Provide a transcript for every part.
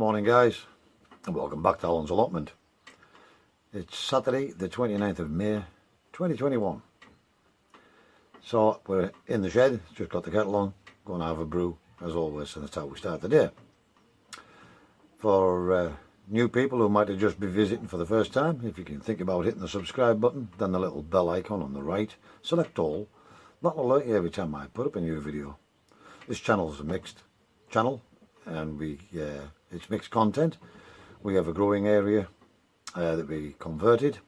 Morning guys, and welcome back to Alan's Allotment. It's Saturday the 29th of May 2021. So we're in the shed, just got the kettle on, going to have a brew as always, and that's how we start the day. For new people who might have just been visiting for the first time, if you can think about hitting the subscribe button, then the little bell icon on the right, select all. That'll alert you every time I put up a new video. This channel is a mixed channel, and it's mixed content. We have a growing area that we converted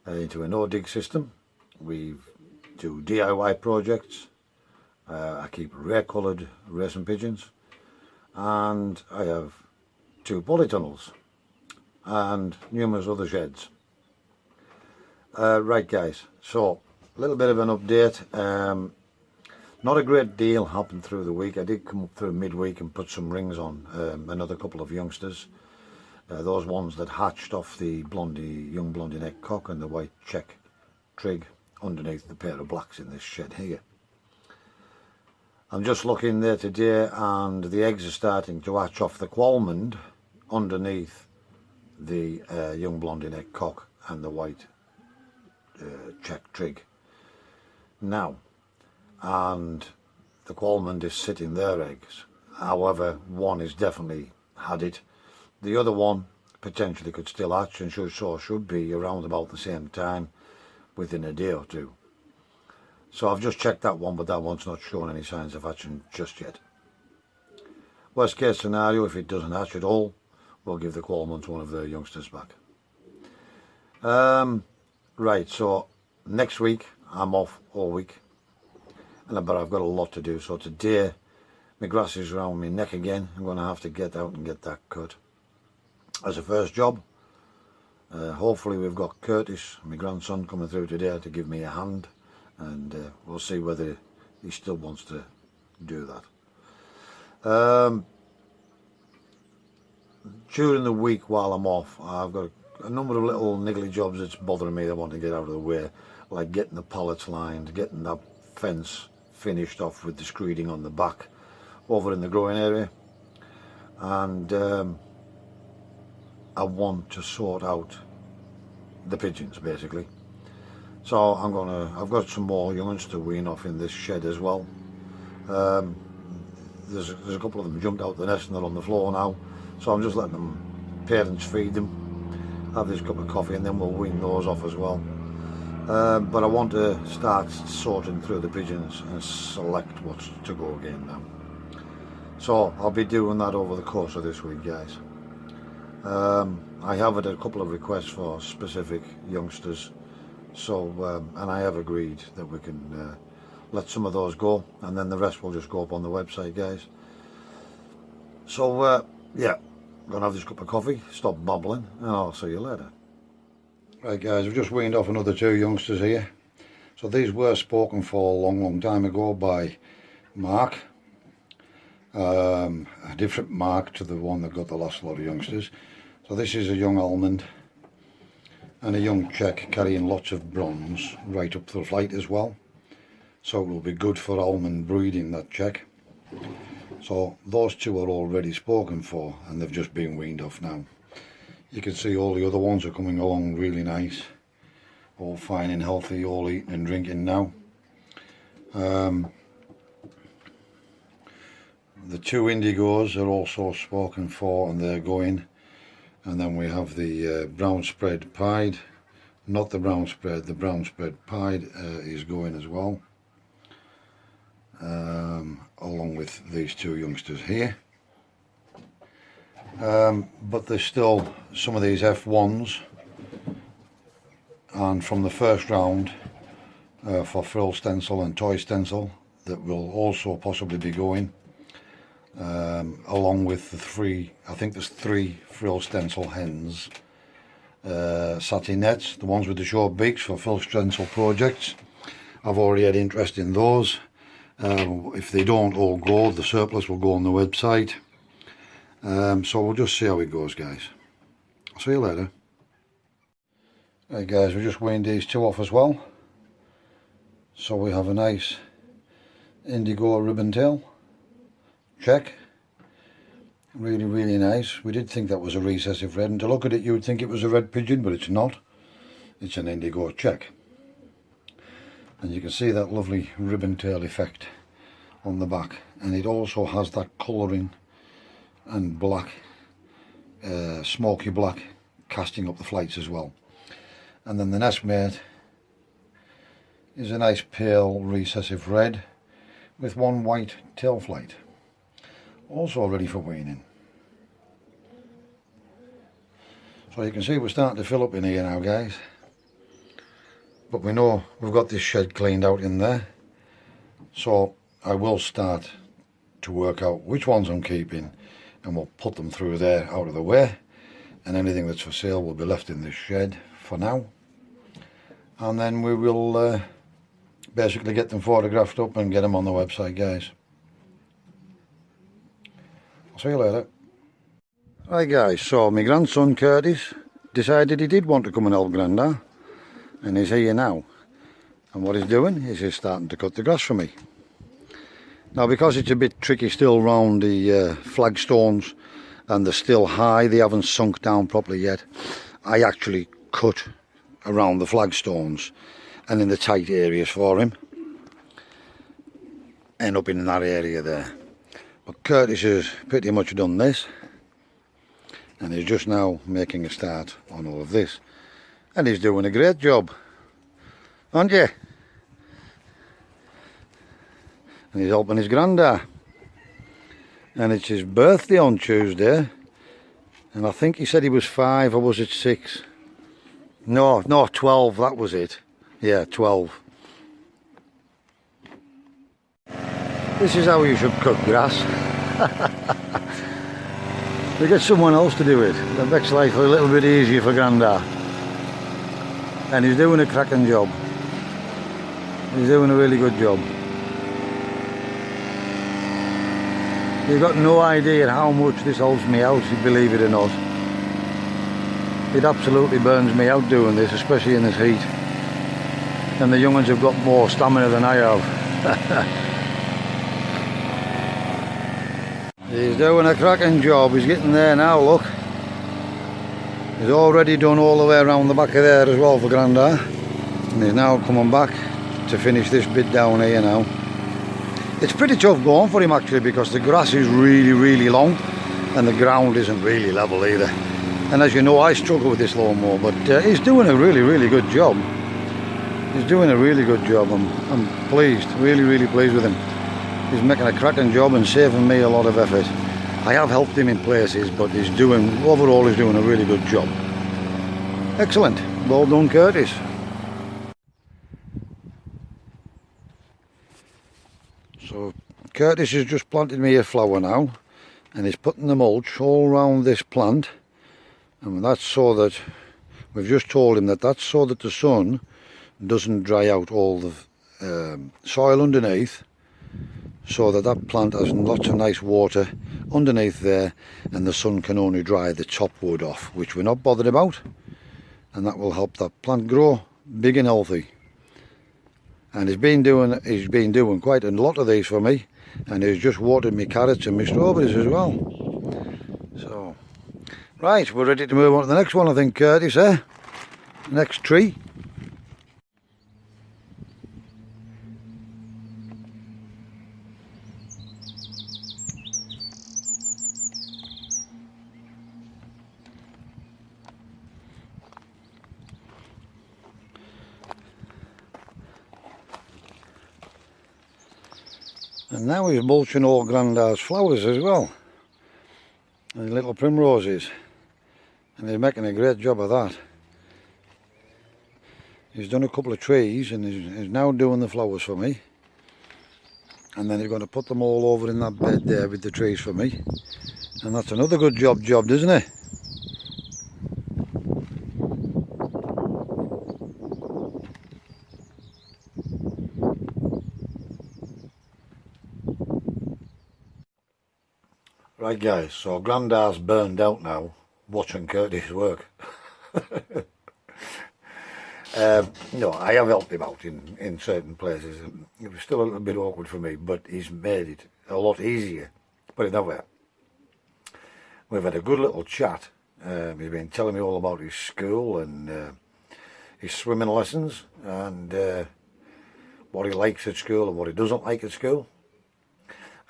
into a no-dig system. We do DIY projects. I keep rare coloured racing pigeons, and I have 2 polytunnels and numerous other sheds. Right guys, so a little bit of an update. Not a great deal happened through the week. I did come up through midweek and put some rings on another couple of youngsters. Those ones that hatched off the young blondie neck cock and the white check trig underneath the pair of blacks in this shed here. I'm just looking there today, and the eggs are starting to hatch off the qualmond underneath the young blondie neck cock and the white check trig. Now, and the qualmond is sitting their eggs. However, one is definitely had it. The other one potentially could still hatch, and should be around about the same time, within a day or two. So I've just checked that one, but that one's not showing any signs of hatching just yet. Worst case scenario, if it doesn't hatch at all, we'll give the qualmond one of their youngsters back. Right, so next week I'm off all week, but I've got a lot to do. So today my grass is around my neck again. I'm going to have to get out and get that cut as a first job. Hopefully we've got Curtis, my grandson, coming through today to give me a hand, and we'll see whether he still wants to do that. During the week while I'm off, I've got a number of little niggly jobs that's bothering me that I want to get out of the way, like getting the pallets lined, getting that fence finished off with the screeding on the back over in the growing area, and I want to sort out the pigeons basically. So I've got some more younguns to wean off in this shed as well. There's a couple of them jumped out the nest and they're on the floor now, so I'm just letting them, parents feed them, have this cup of coffee, and then we'll wean those off as well. But I want to start sorting through the pigeons and select what's to go again now. So I'll be doing that over the course of this week, guys. I have had a couple of requests for specific youngsters, so and I have agreed that we can let some of those go, and then the rest will just go up on the website, guys. So yeah, I'm gonna have this cup of coffee, stop babbling, and I'll see you later. Right guys, I've just weaned off another 2 youngsters here. So these were spoken for a long time ago by Mark. A different Mark to the one that got the last lot of youngsters. So this is a young almond and a young check carrying lots of bronze right up the flight as well. So it will be good for almond breeding, that check. So those 2 are already spoken for, and they've just been weaned off now. You can see all the other ones are coming along really nice, all fine and healthy, all eating and drinking now. The 2 indigos are also spoken for, and they're going. And then we have the brown spread pied, not the brown spread, the brown spread pied is going as well, along with these 2 youngsters here. But there's still some of these F1s, and from the first round for frill stencil and toy stencil that will also possibly be going, along with the 3, I think there's 3 frill stencil hens, satinets, the ones with the short beaks for frill stencil projects. I've already had interest in those. If they don't all go, the surplus will go on the website. So we'll just see how it goes, guys. I'll see you later. Right guys, we just weaned these 2 off as well. So we have a nice indigo ribbon tail check, Really, really nice. We did think that was a recessive red, and to look at it you would think it was a red pigeon, but it's not. It's an indigo check. And you can see that lovely ribbon tail effect on the back, and it also has that colouring and black, smoky black, casting up the flights as well. And then the nestmate is a nice pale recessive red with one white tail flight, also ready for weaning. So you can see we're starting to fill up in here now, guys, but we know we've got this shed cleaned out in there, so I will start to work out which ones I'm keeping, and we'll put them through there out of the way, and anything that's for sale will be left in this shed for now, and then we will basically get them photographed up and get them on the website, guys. I'll see you later. Right guys, so my grandson Curtis decided he did want to come and help Granda, and he's here now, and what he's doing is he's starting to cut the grass for me. Now, because it's a bit tricky still round the flagstones and they're still high, they haven't sunk down properly yet, I actually cut around the flagstones and in the tight areas for him, and up in that area there. But Curtis has pretty much done this, and he's just now making a start on all of this, and he's doing a great job, aren't you? And he's helping his Granda, and it's his birthday on Tuesday, and I think he said he was 5, or was it 6? No, 12, that was it. Yeah, 12. This is how you should cut grass. We get someone else to do it. That makes life a little bit easier for Granda. And he's doing a cracking job. He's doing a really good job. You've got no idea how much this helps me out, believe it or not. It absolutely burns me out doing this, especially in this heat. And the young ones have got more stamina than I have. He's doing a cracking job. He's getting there now, look. He's already done all the way around the back of there as well for Granda, and he's now coming back to finish this bit down here now. It's pretty tough going for him actually, because the grass is really long and the ground isn't really level either. And as you know, I struggle with this lawnmower, but he's doing a really good job. He's doing a really good job. I'm pleased, really pleased with him. He's making a cracking job and saving me a lot of effort. I have helped him in places, but overall he's doing a really good job. Excellent. Well done, Curtis. So Curtis has just planted me a flower now, and he's putting the mulch all around this plant, and that's so that, we've just told him that that's so that the sun doesn't dry out all the soil underneath, so that that plant has lots of nice water underneath there, and the sun can only dry the top wood off, which we're not bothered about, and that will help that plant grow big and healthy. And he's been doing quite a lot of these for me, and he's just watered me carrots and my strawberries as well. So right, we're ready to move on to the next one, I think, Curtis, eh? Next tree. And now he's mulching all Granda's flowers as well, and little primroses, and he's making a great job of that. He's done a couple of trees, and he's now doing the flowers for me, and then he's going to put them all over in that bed there with the trees for me, and that's another good job, isn't it? Right guys, so Granda's burned out now watching Curtis work. No, I have helped him out in certain places. It was still a little bit awkward for me, but he's made it a lot easier. Put it that way. We've had a good little chat. He's been telling me all about his school and his swimming lessons and what he likes at school and what he doesn't like at school.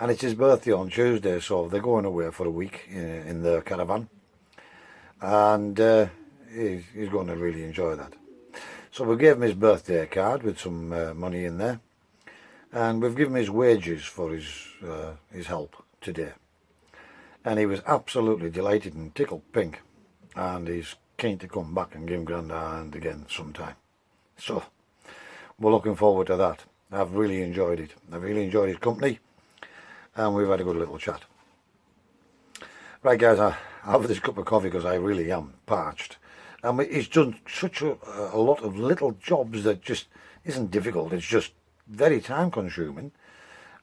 And it's his birthday on Tuesday, so they're going away for a week in the caravan. And he's going to really enjoy that. So we gave him his birthday card with some money in there. And we've given him his wages for his help today. And he was absolutely delighted and tickled pink. And he's keen to come back and give Granda a hand again sometime. So we're looking forward to that. I've really enjoyed it. I've really enjoyed his company. And we've had a good little chat. Right guys, I have this cup of coffee because I really am parched. And he's done such a lot of little jobs that just isn't difficult. It's just very time consuming.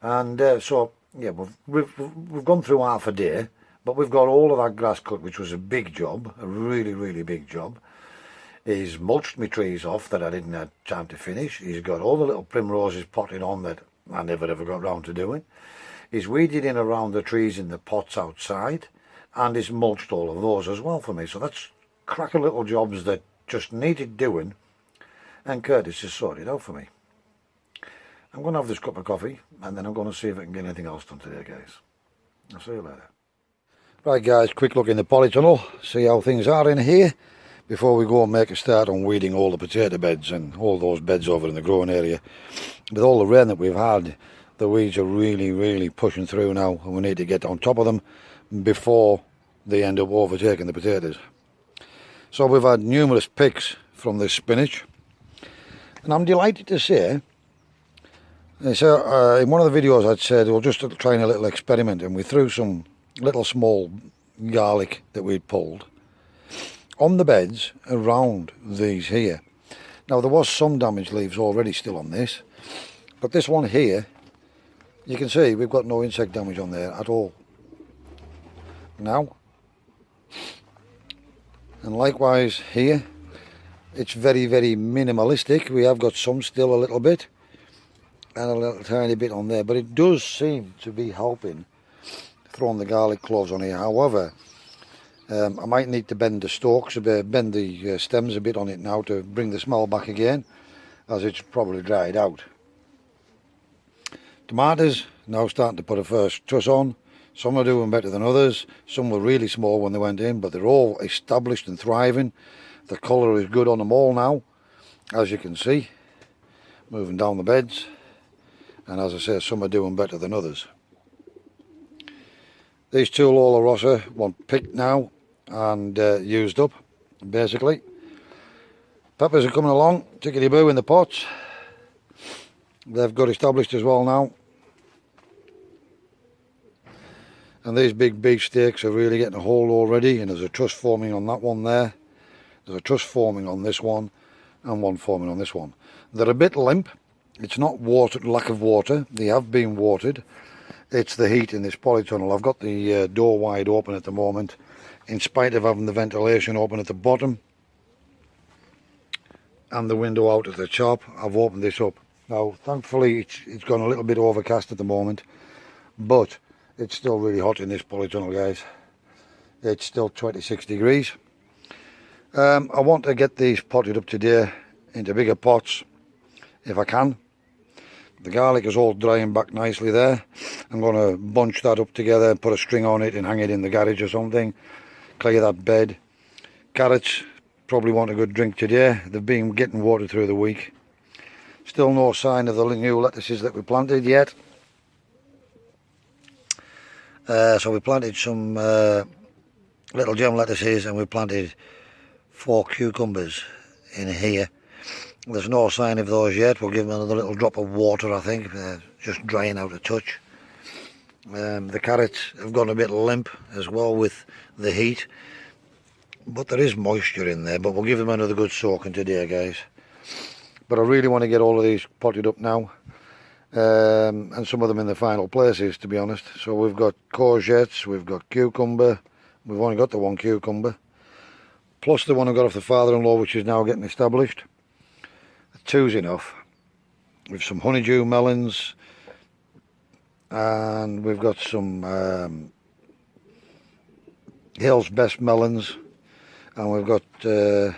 And so yeah, we've gone through half a day, but we've got all of that grass cut, which was a big job, a really big job. He's mulched my trees off that I didn't have time to finish. He's got all the little primroses potted on that I never ever got round to doing. He's weeded in around the trees in the pots outside, and he's mulched all of those as well for me. So that's cracker little jobs that just needed doing, and Curtis has sorted out for me. I'm going to have this cup of coffee, and then I'm going to see if I can get anything else done today, guys. I'll see you later. Right guys, quick look in the polytunnel, see how things are in here, before we go and make a start on weeding all the potato beds and all those beds over in the growing area. With all the rain that we've had, the weeds are really pushing through now, and we need to get on top of them before they end up overtaking the potatoes. So we've had numerous picks from this spinach, and I'm delighted to say, so in one of the videos I'd said we're just trying a little experiment, and we threw some little small garlic that we'd pulled on the beds around these here. Now there was some damaged leaves already still on this, but this one here, you can see we've got no insect damage on there at all now. And likewise here, it's very minimalistic. We have got some still a little bit, and a little tiny bit on there, but it does seem to be helping throwing the garlic cloves on here. However, I might need to bend the stalks a bit, bend the stems a bit on it now to bring the smell back again, as it's probably dried out. Tomatoes now starting to put a first truss on. Some are doing better than others. Some were really small when they went in, but they're all established and thriving. The colour is good on them all now, as you can see, moving down the beds. And as I say, some are doing better than others. These two Lola Rossa want picked now and used up, basically. Peppers are coming along, tickety-boo in the pots. They've got established as well now. And these big beefsteaks are really getting a hold already, and there's a truss forming on that one there. There's a truss forming on this one, and one forming on this one. They're a bit limp. It's not water, lack of water. They have been watered. It's the heat in this polytunnel. I've got the door wide open at the moment, in spite of having the ventilation open at the bottom and the window out at the top. I've opened this up. Now, thankfully, it's gone a little bit overcast at the moment, but it's still really hot in this polytunnel, guys. It's still 26 degrees. I want to get these potted up today into bigger pots, if I can. The garlic is all drying back nicely there. I'm going to bunch that up together, put a string on it and hang it in the garage or something. Clear that bed. Carrots probably want a good drink today. They've been getting water through the week. Still no sign of the new lettuces that we planted yet. So we planted some little gem lettuces, and we planted 4 cucumbers in here. There's no sign of those yet. We'll give them another little drop of water, I think. Just drying out a touch. The carrots have gone a bit limp as well with the heat, but there is moisture in there. But we'll give them another good soaking today, guys. But I really want to get all of these potted up now, and some of them in the final places, to be honest. So we've got courgettes, we've got cucumber. We've only got the one cucumber, plus the one I got off the father-in-law, which is now getting established. 2's enough. We've some honeydew melons, and we've got some Hill's Best melons, and we've got a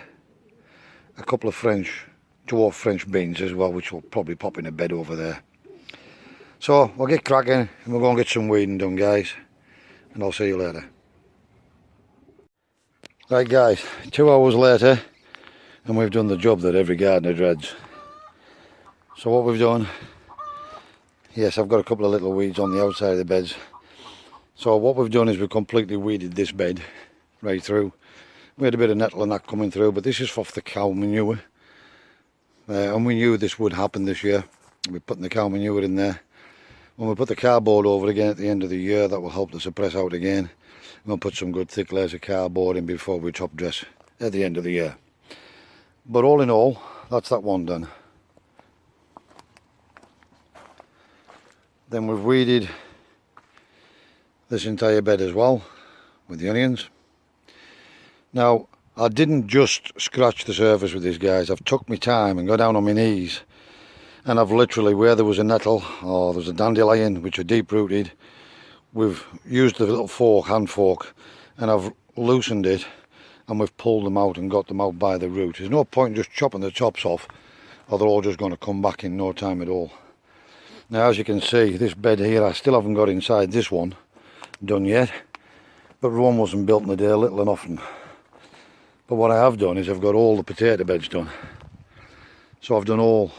couple of dwarf French beans as well, which will probably pop in a bed over there. So we'll get cracking and we'll go and get some weeding done, guys, and I'll see you later. Right guys, 2 hours later and we've done the job that every gardener dreads. So what we've done, yes, I've got a couple of little weeds on the outside of the beds. So what we've done is we've completely weeded this bed right through. We had a bit of nettle and that coming through, but this is off the cow manure. And we knew this would happen this year. We're putting the cow manure in there. When we put the cardboard over again at the end of the year, that will help to suppress out again. We'll put some good thick layers of cardboard in before we top dress at the end of the year. But all in all, that's that one done. Then we've weeded this entire bed as well with the onions. Now, I didn't just scratch the surface with these guys. I've took my time and got down on my knees, and I've literally, where there was a nettle or there's a dandelion which are deep rooted, we've used the little hand fork, and I've loosened it and we've pulled them out and got them out by the root. There's no point in just chopping the tops off, or they're all just going to come back in no time at all. Now, as you can see, this bed here, I still haven't got inside this one done yet, but Rome wasn't built in a day, little and often. But what I have done is I've got all the potato beds done. So I've done all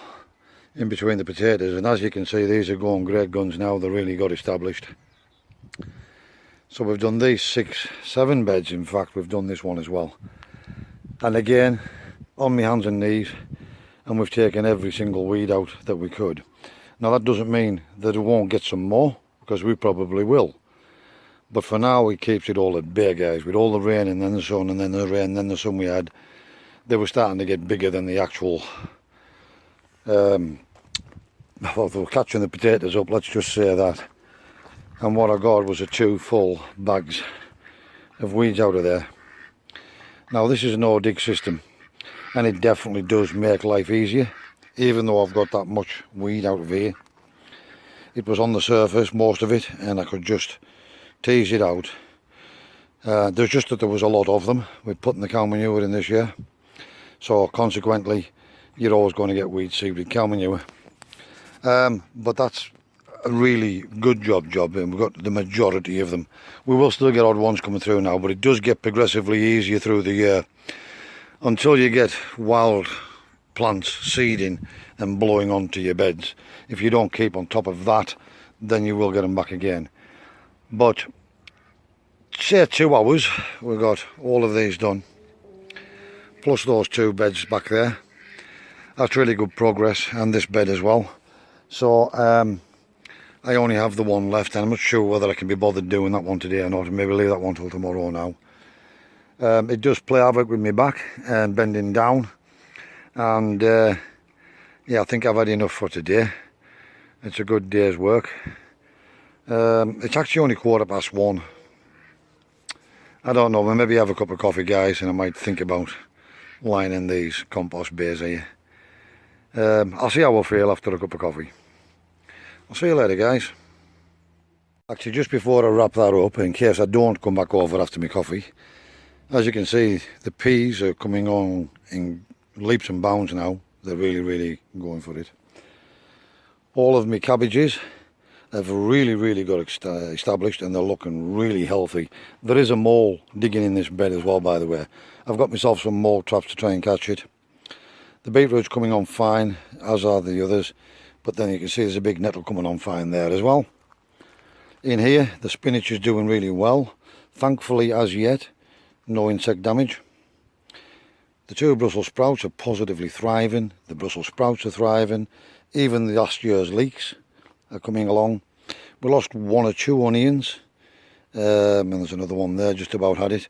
in between the potatoes, and as you can see, these are going great guns now. They're really got established. So we've done these 6, 7 beds. In fact, we've done this one as well. And again, on my hands and knees, and we've taken every single weed out that we could. Now that doesn't mean that we won't get some more, because we probably will. But for now, it keeps it all at bay, guys. With all the rain and then the sun and then the rain and then the sun we had, they were starting to get bigger than the actual... well, they were catching the potatoes up, let's just say that. And what I got was 2 full bags of weeds out of there. Now, this is a no-dig system, and it definitely does make life easier, even though I've got that much weed out of here. It was on the surface, most of it, and I could just tease it out. There's just that there was a lot of them. We're putting the cow manure in this year, so consequently you're always going to get weed seed with cow manure. But that's a really good job, and we've got the majority of them. We will still get odd ones coming through now, but it does get progressively easier through the year until you get wild plants seeding and blowing onto your beds. If you don't keep on top of that, then you will get them back again. But say 2 hours, we've got all of these done, plus those 2 beds back there. That's really good progress, and this bed as well. So I only have the one left, and I'm not sure whether I can be bothered doing that one today or not, and maybe leave that one till tomorrow now. It does play havoc with me back and bending down, and yeah, I think I've had enough for today. It's a good day's work. It's actually only 1:15. I don't know, maybe have a cup of coffee, guys, and I might think about lining these compost bays here. I'll see how I feel after a cup of coffee. I'll see you later, guys. Actually, just before I wrap that up, in case I don't come back over after my coffee, as you can see, the peas are coming on in leaps and bounds now. They're really going for it. All of my cabbages have really got established, and they're looking really healthy. There is a mole digging in this bed as well, by the way. I've got myself some mole traps to try and catch it. The beetroot's coming on fine, as are the others, but then you can see there's a big nettle coming on fine there as well. In here, the spinach is doing really well. Thankfully, as yet, no insect damage. The 2 Brussels sprouts are positively thriving. The Brussels sprouts are thriving. Even the last year's leeks are coming along. We lost 1 or 2 onions, and there's another one there, just about had it.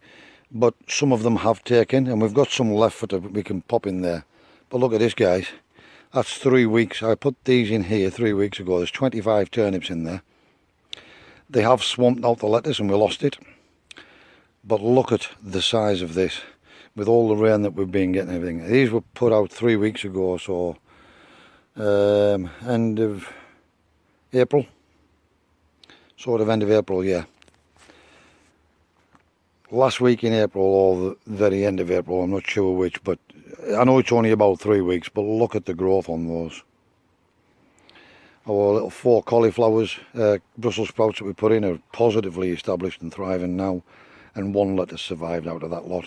But some of them have taken, and we've got some left that we can pop in there. But look at this, guys. That's 3 weeks. I put these in here 3 weeks ago. There's 25 turnips in there. They have swamped out the lettuce and we lost it. But look at the size of this, with all the rain that we've been getting and everything. These were put out 3 weeks ago, so end of April. Sort of end of April, yeah. last week in April or the very end of April, I'm not sure which, but I know it's only about 3 weeks, but look at the growth on those. Our little 4 cauliflowers, Brussels sprouts that we put in are positively established and thriving now, and 1 lettuce survived out of that lot.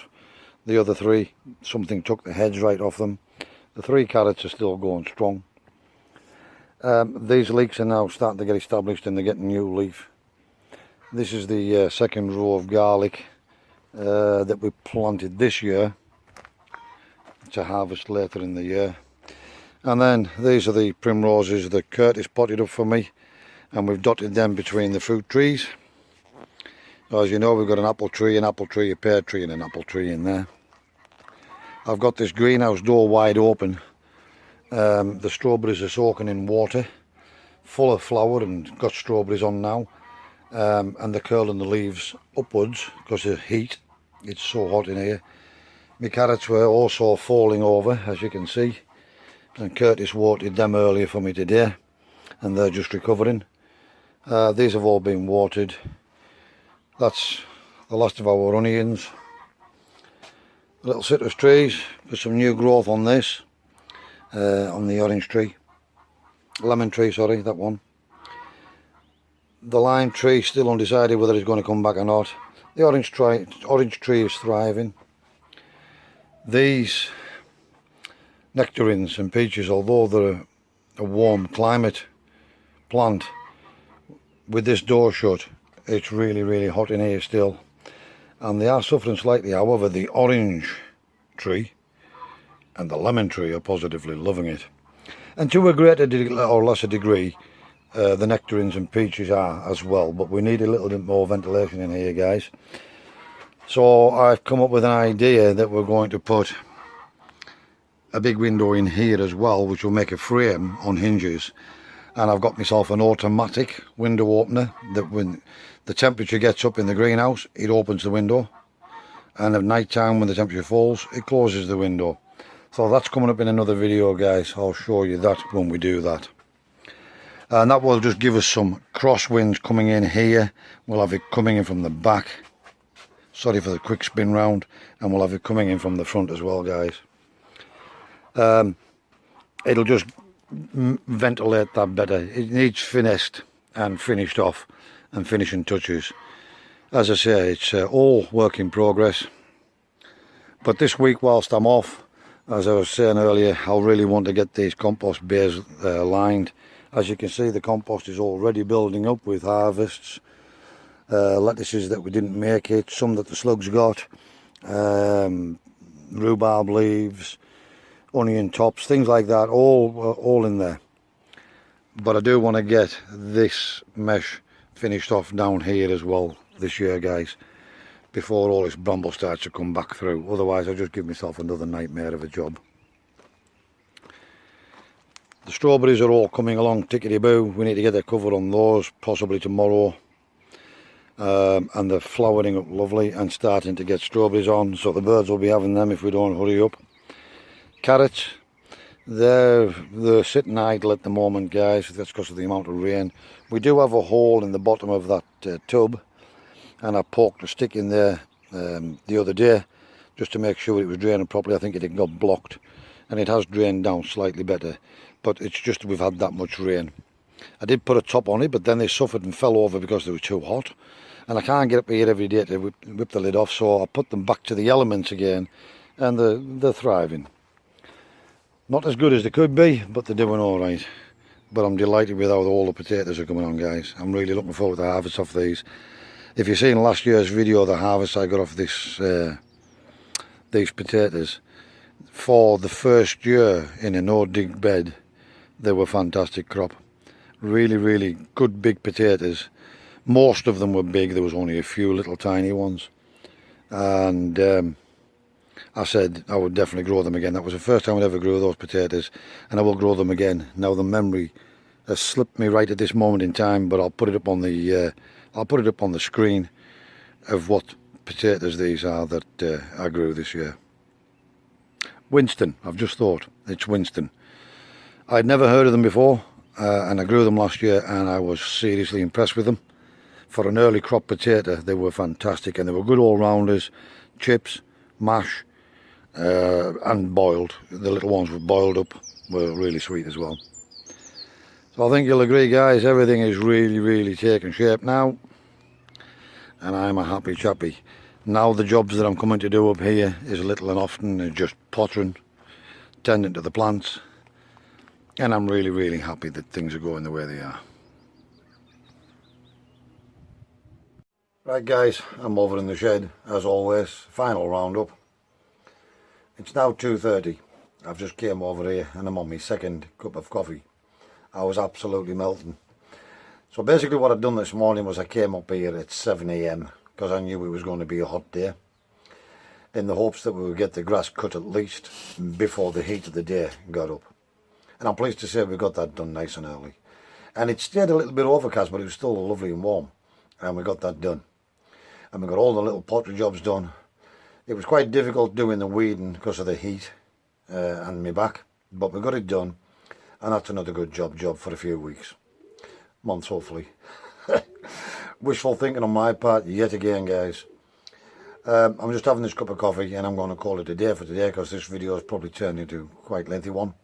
The other 3, something took the heads right off them. The 3 carrots are still going strong. These leeks are now starting to get established and they're getting new leaf. This is the second row of garlic that we planted this year to harvest later in the year. And then these are the primroses that Curtis potted up for me, and we've dotted them between the fruit trees. As you know, we've got an apple tree, a pear tree and an apple tree in there. I've got this greenhouse door wide open. The strawberries are soaking in water, full of flower, and got strawberries on now. And they're curling the leaves upwards because of heat. It's so hot in here. My carrots were also falling over, as you can see, and Curtis watered them earlier for me today, and they're just recovering. These have all been watered. That's the last of our onions. Little citrus trees, got some new growth on this, on the orange tree, lemon tree, sorry, that one. The lime tree still undecided whether it's going to come back or not. The orange tree is thriving. These nectarines and peaches, although they're a warm climate plant, with this door shut, it's really hot in here still, and they are suffering slightly. However, the orange tree and the lemon tree are positively loving it, and to a greater or lesser degree the nectarines and peaches are as well, but we need a little bit more ventilation in here, guys. So I've come up with an idea that we're going to put a big window in here as well, which will make a frame on hinges, and I've got myself an automatic window opener that when the temperature gets up in the greenhouse, it opens the window, and at night time when the temperature falls, it closes the window. So that's coming up in another video, guys. I'll show you that when we do that. And that will just give us some crosswinds coming in here. We'll have it coming in from the back. Sorry for the quick spin round. And we'll have it coming in from the front as well, guys. It'll just ventilate that better. It needs finessed and finished off, and finishing touches. As I say, it's all work in progress. But this week, whilst I'm off, as I was saying earlier, I'll really want to get these compost bays lined. As you can see, the compost is already building up with harvests. Lettuces that we didn't make it, some that the slugs got, rhubarb leaves, onion tops, things like that, all in there. But I do want to get this mesh finished off down here as well this year, guys, before all this bramble starts to come back through. Otherwise I'll just give myself another nightmare of a job. The strawberries are all coming along tickety-boo. We need to get the cover on those possibly tomorrow. And they're flowering up lovely and starting to get strawberries on, so the birds will be having them if we don't hurry up. Carrots, they're sitting idle at the moment, guys. That's because of the amount of rain. We do have a hole in the bottom of that tub, and I poked a stick in there the other day just to make sure it was draining properly. I think it had got blocked, and it has drained down slightly better, but it's just we've had that much rain. I did put a top on it, but then they suffered and fell over because they were too hot, and I can't get up here every day to whip the lid off, so I put them back to the elements again, and they're thriving. Not as good as they could be, but they're doing all right. But I'm delighted with how all the potatoes are coming on, guys. I'm really looking forward to harvest off these. If you've seen last year's video, the harvest I got off this these potatoes, for the first year in a no-dig bed, they were fantastic crop. Really good big potatoes. Most of them were big. There was only a few little tiny ones, and I said I would definitely grow them again. That was the first time I ever grew those potatoes, and I will grow them again. Now the memory has slipped me right at this moment in time, but I'll put it up on the screen of what potatoes these are that I grew this year. Winston, I've just thought, it's Winston. I'd never heard of them before, and I grew them last year, and I was seriously impressed with them. For an early crop potato, they were fantastic, and they were good all-rounders. Chips, mash, and boiled. The little ones were boiled up, were really sweet as well. So I think you'll agree, guys, everything is really taking shape now, and I'm a happy chappy. Now the jobs that I'm coming to do up here is little and often just pottering, tending to the plants, and I'm really happy that things are going the way they are. Right guys, I'm over in the shed as always, final roundup. It's now 2:30. I've just came over here and I'm on my second cup of coffee. I was absolutely melting. So basically what I'd done this morning was I came up here at 7 AM because I knew it was going to be a hot day, in the hopes that we would get the grass cut at least before the heat of the day got up. And I'm pleased to say we got that done nice and early. And it stayed a little bit overcast, but it was still lovely and warm, and we got that done. And we got all the little pottery jobs done. It was quite difficult doing the weeding because of the heat and my back, but we got it done, and that's another good job for a few weeks, months hopefully. Wishful thinking on my part yet again, guys. I'm just having this cup of coffee and I'm going to call it a day for today, because this video has probably turned into quite a lengthy one.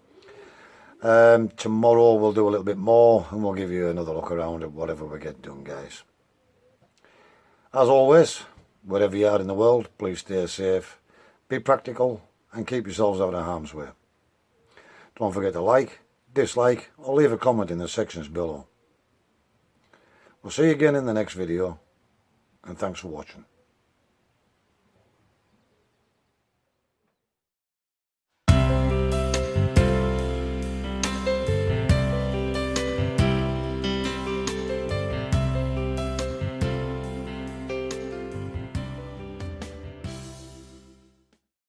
Tomorrow we'll do a little bit more and we'll give you another look around at whatever we get done, guys. As always, wherever you are in the world, please stay safe, be practical, and keep yourselves out of harm's way. Don't forget to like, dislike, or leave a comment in the sections below. We'll see you again in the next video, and thanks for watching.